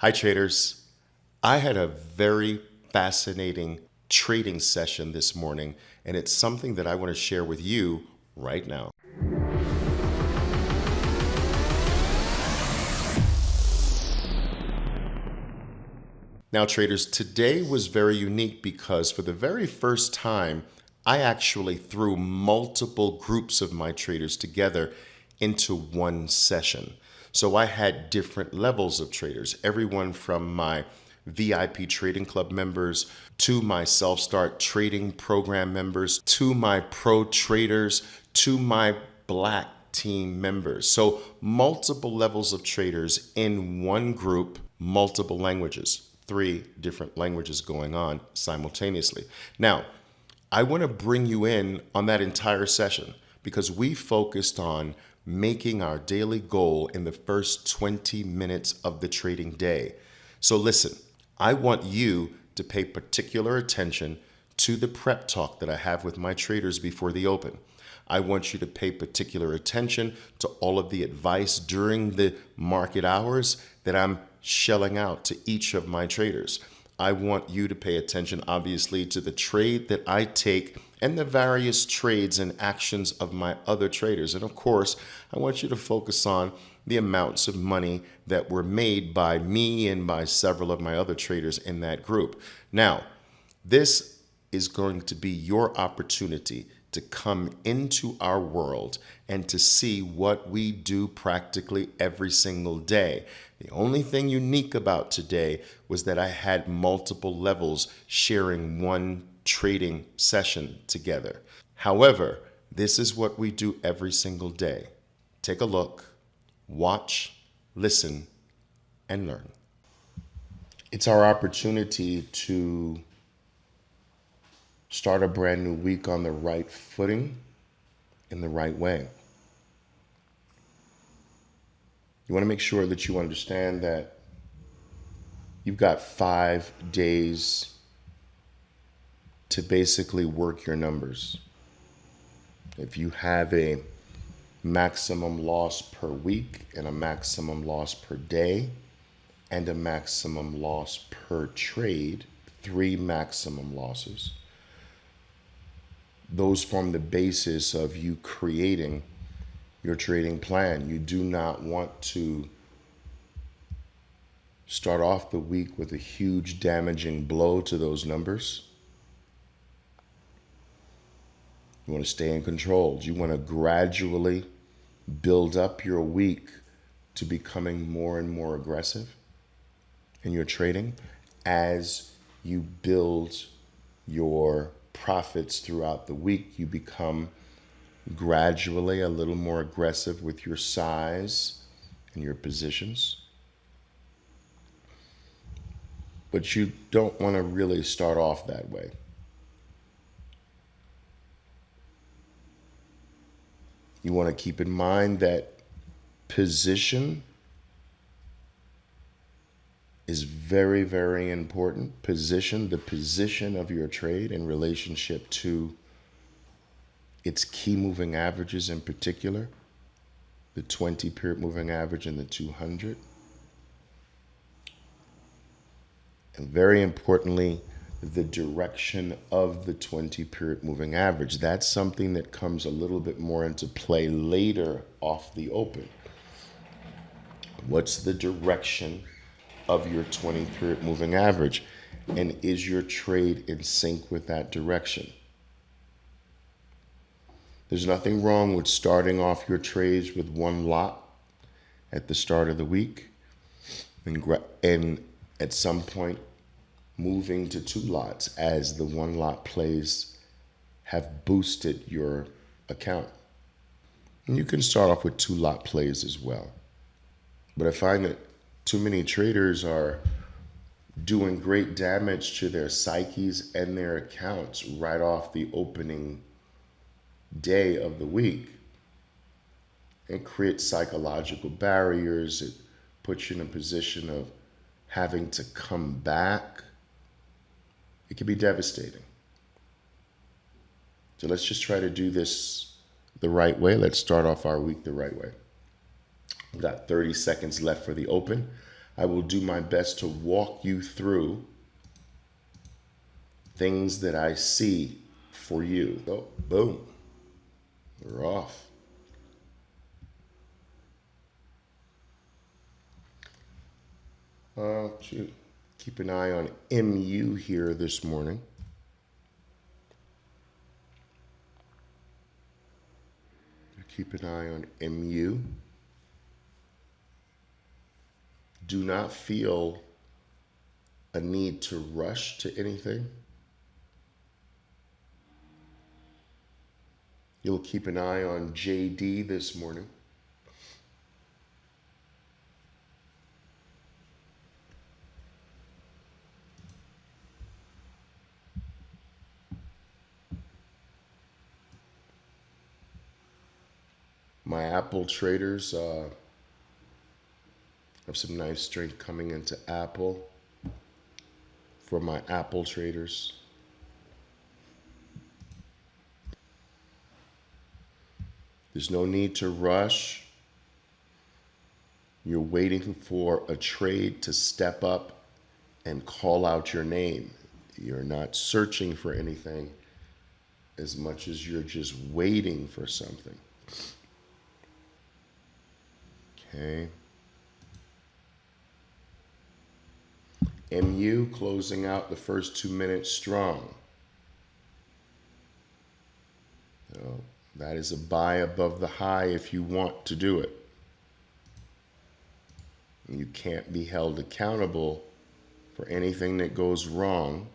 Hi, traders. I had a very fascinating trading session this morning, and it's something that I want to share with you right now. Now, traders, today was very unique because for the very first time, I actually threw multiple groups of my traders together into one session. So I had different levels of traders, everyone from my VIP Trading Club members to my Self-Start Trading Program members to my pro traders to my Black team members. So multiple levels of traders in one group, multiple languages, 3 different languages going on simultaneously. Now, I want to bring you in on that entire session because we focused on making our daily goal in the first 20 minutes of the trading day. So listen, I want you to pay particular attention to the prep talk that I have with my traders before the open. I want you to pay particular attention to all of the advice during the market hours that I'm shelling out to each of my traders. I want you to pay attention, obviously, to the trade that I take and the various trades and actions of my other traders. And of course, I want you to focus on the amounts of money that were made by me and by several of my other traders in that group. Now, this is going to be your opportunity to come into our world and to see what we do practically every single day. The only thing unique about today was that I had multiple levels sharing one trading session together. However, this is what we do every single day. Take a look, watch, listen, and learn. It's our opportunity to start a brand new week on the right footing in the right way. You want to make sure that you understand that you've got 5 days to basically work your numbers. If you have a maximum loss per week and a maximum loss per day and a maximum loss per trade, 3 maximum losses, those form the basis of you creating your trading plan. You do not want to start off the week with a huge damaging blow to those numbers. You want to stay in control. You want to gradually build up your week to becoming more and more aggressive in your trading as you build your profits throughout the week. You become gradually a little more aggressive with your size and your positions. But you don't want to really start off that way. You want to keep in mind that position is very, very important. Position, the position of your trade in relationship to its key moving averages in particular, the 20-period moving average and the 200. And very importantly, the direction of the 20-period moving average. That's something that comes a little bit more into play later off the open. What's the direction of your 20-period moving average? And is your trade in sync with that direction? There's nothing wrong with starting off your trades with one lot at the start of the week and at some point moving to 2 lots as the 1 lot plays have boosted your account. And you can start off with 2 lot plays as well. But I find that too many traders are doing great damage to their psyches and their accounts right off the opening day of the week. It creates psychological barriers. It puts you in a position of having to come back. It can be devastating. So let's just try to do this the right way. Let's start off our week the right way. We've got 30 seconds left for the open. I will do my best to walk you through things that I see for you. Oh, boom. We're off. Shoot. Keep an eye on MU here this morning. Keep an eye on MU. Do not feel a need to rush to anything. You'll keep an eye on JD this morning. My Apple traders have some nice strength coming into Apple for my Apple traders. There's no need to rush. You're waiting for a trade to step up and call out your name. You're not searching for anything as much as you're just waiting for something. Okay. MU closing out the first 2 minutes strong. So that is a buy above the high if you want to do it. You can't be held accountable for anything that goes wrong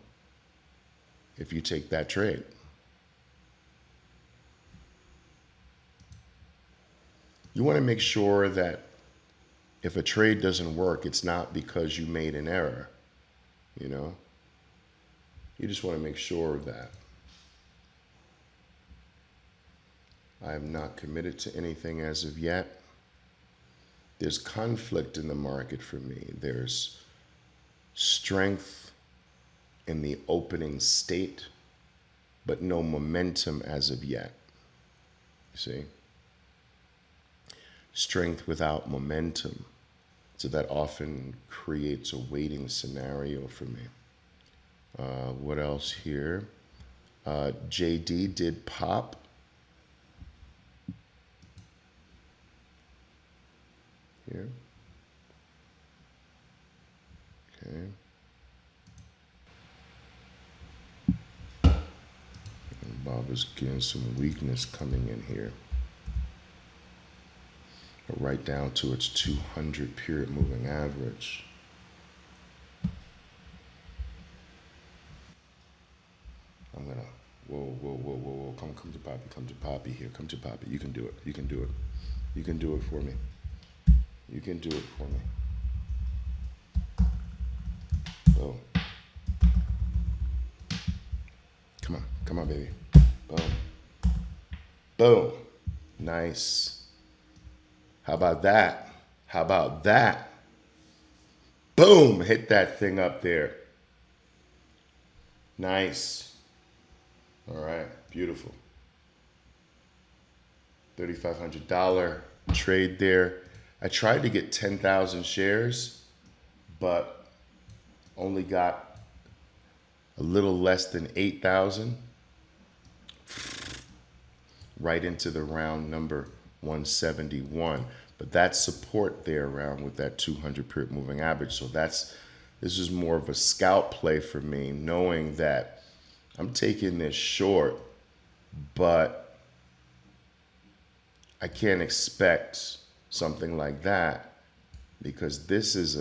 if you take that trade. You want to make sure that if a trade doesn't work, it's not because you made an error, you know? You just want to make sure of that. I have not committed to anything as of yet. There's conflict in the market for me. There's strength in the opening state, but no momentum as of yet. You see? Strength without momentum. So that often creates a waiting scenario for me. What else here? JD did pop. Here. Okay. And Bob is getting some weakness coming in here. Right down to its 200 period moving average. I'm gonna, whoa, come to Poppy here, come to Poppy, you can do it, you can do it for me, you can do it for me. Oh, come on, baby, boom, nice. How about that? How about that? Boom, hit that thing up there. Nice. All right, beautiful. $3,500 trade there. I tried to get 10,000 shares, but only got a little less than 8,000. Right into the round number 171, but that support there around with that 200 period moving average. So this is more of a scalp play for me, knowing that I'm taking this short, but I can't expect something like that because this is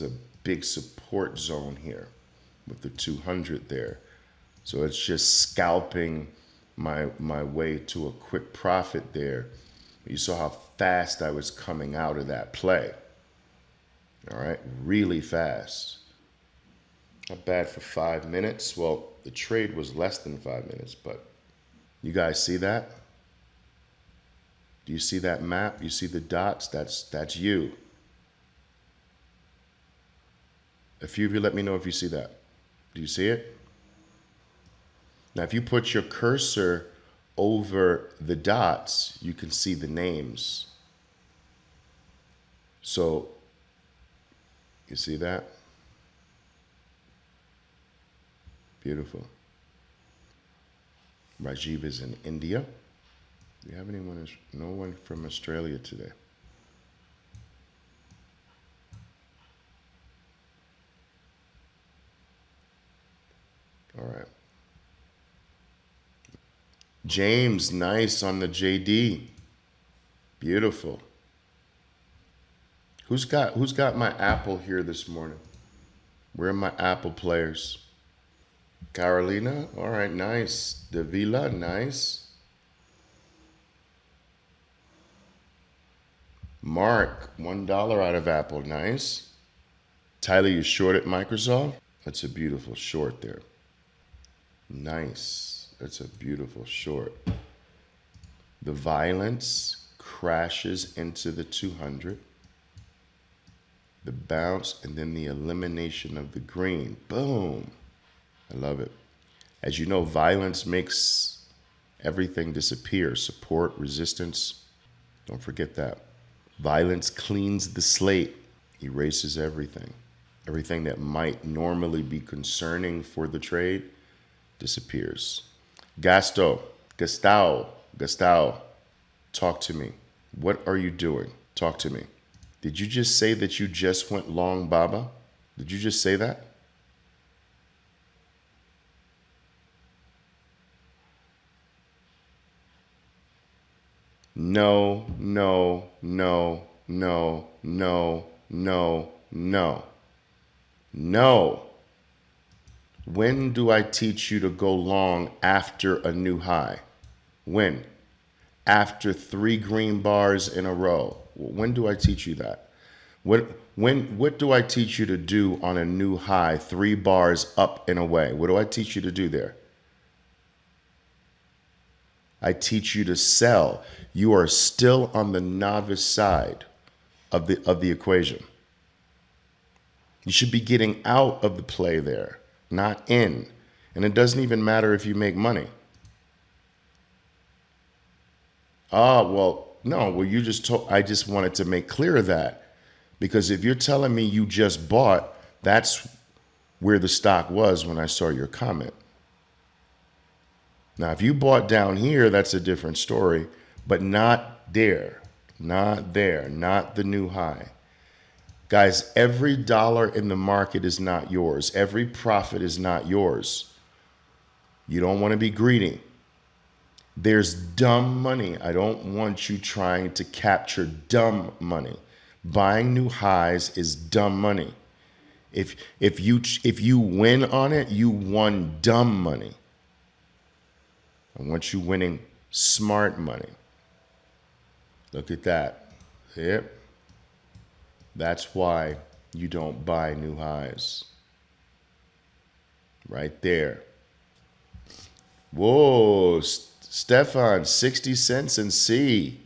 a big support zone here with the 200 there. So it's just scalping my way to a quick profit there. You saw how fast I was coming out of that play. All right, really fast. Not bad for 5 minutes. Well, the trade was less than 5 minutes, but you guys see that? Do you see that map? You see the dots? That's you. A few of you let me know if you see that. Do you see it? Now, if you put your cursor over the dots, you can see the names. So You see that? Beautiful. Rajiv is in India. Do you have anyone? No one from Australia today. All right. James, nice on the JD. Beautiful. Who's got my Apple here this morning? Where are my Apple players? Carolina, all right, nice. Davila, nice. Mark, $1 out of Apple, nice. Tyler, you short at Microsoft? That's a beautiful short there. Nice. That's a beautiful short. The violence crashes into the 200. The bounce and then the elimination of the green. Boom. I love it. As you know, violence makes everything disappear. Support, resistance. Don't forget that. Violence cleans the slate, erases everything. Everything that might normally be concerning for the trade disappears. Gustavo, talk to me. What are you doing? Talk to me. Did you just say that you just went long, Baba? Did you just say that? No, no, no, no, no, no, no. No. When do I teach you to go long after a new high? When? After 3 green bars in a row. When do I teach you that? What do I teach you to do on a new high, 3 bars up and away? What do I teach you to do there? I teach you to sell. You are still on the novice side of the equation. You should be getting out of the play there, not in. And it doesn't even matter if you make money. Well, no, well, you just told, I just wanted to make clear that, because if you're telling me you just bought, that's where the stock was when I saw your comment. Now, if you bought down here, that's a different story, but not there, not there, not the new high. Guys, every dollar in the market is not yours. Every profit is not yours. You don't want to be greedy. There's dumb money. I don't want you trying to capture dumb money. Buying new highs is dumb money. If you win on it, you won dumb money. I want you winning smart money. Look at that. Yep. That's why you don't buy new highs. Right there. Whoa, Stefan, 60 cents and C.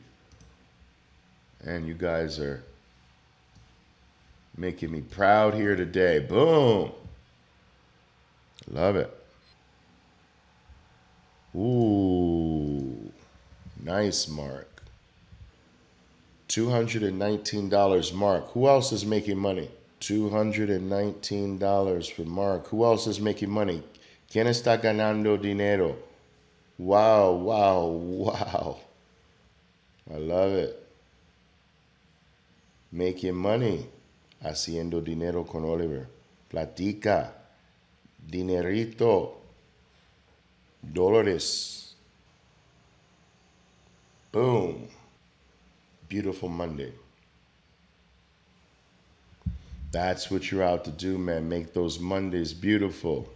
And you guys are making me proud here today. Boom. Love it. Ooh, nice, Mark. $219, Mark. Who else is making money? $219 for Mark. Who else is making money? ¿Quién está ganando dinero? Wow, wow, wow. I love it. Making money. Haciendo dinero con Oliver. Platica. Dinerito. Dólares. Boom. Beautiful Monday. That's what you're out to do, man. Make those Mondays beautiful.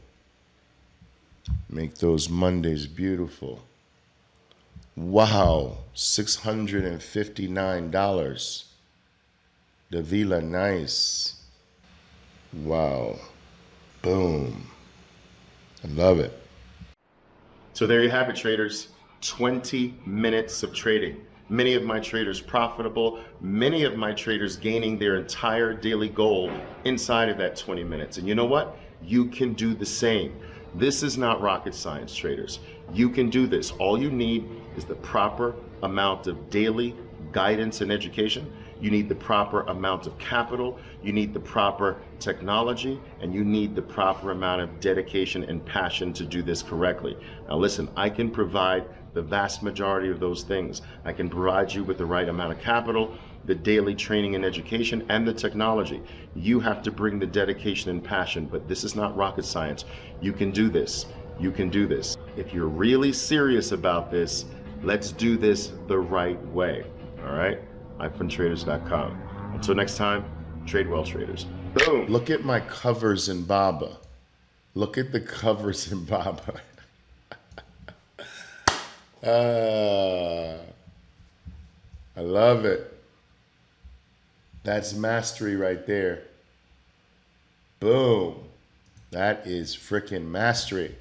Make those Mondays beautiful. Wow. $659. Davila, nice. Wow. Boom. I love it. So there you have it, traders. 20 minutes of trading. Many of my traders profitable, many of my traders gaining their entire daily goal inside of that 20 minutes. And you know what? You can do the same. This is not rocket science, traders. You can do this. All you need is the proper amount of daily guidance and education. You need the proper amount of capital, you need the proper technology, and you need the proper amount of dedication and passion to do this correctly. Now listen, I can provide the vast majority of those things. I can provide you with the right amount of capital, the daily training and education, and the technology. You have to bring the dedication and passion, but this is not rocket science. You can do this. You can do this. If you're really serious about this, let's do this the right way. All right? iPhoneTraders.com. Until next time, trade well, traders. Boom. Look at my covers in Baba. Look at the covers in Baba. I love it. That's mastery right there. Boom. That is freaking mastery.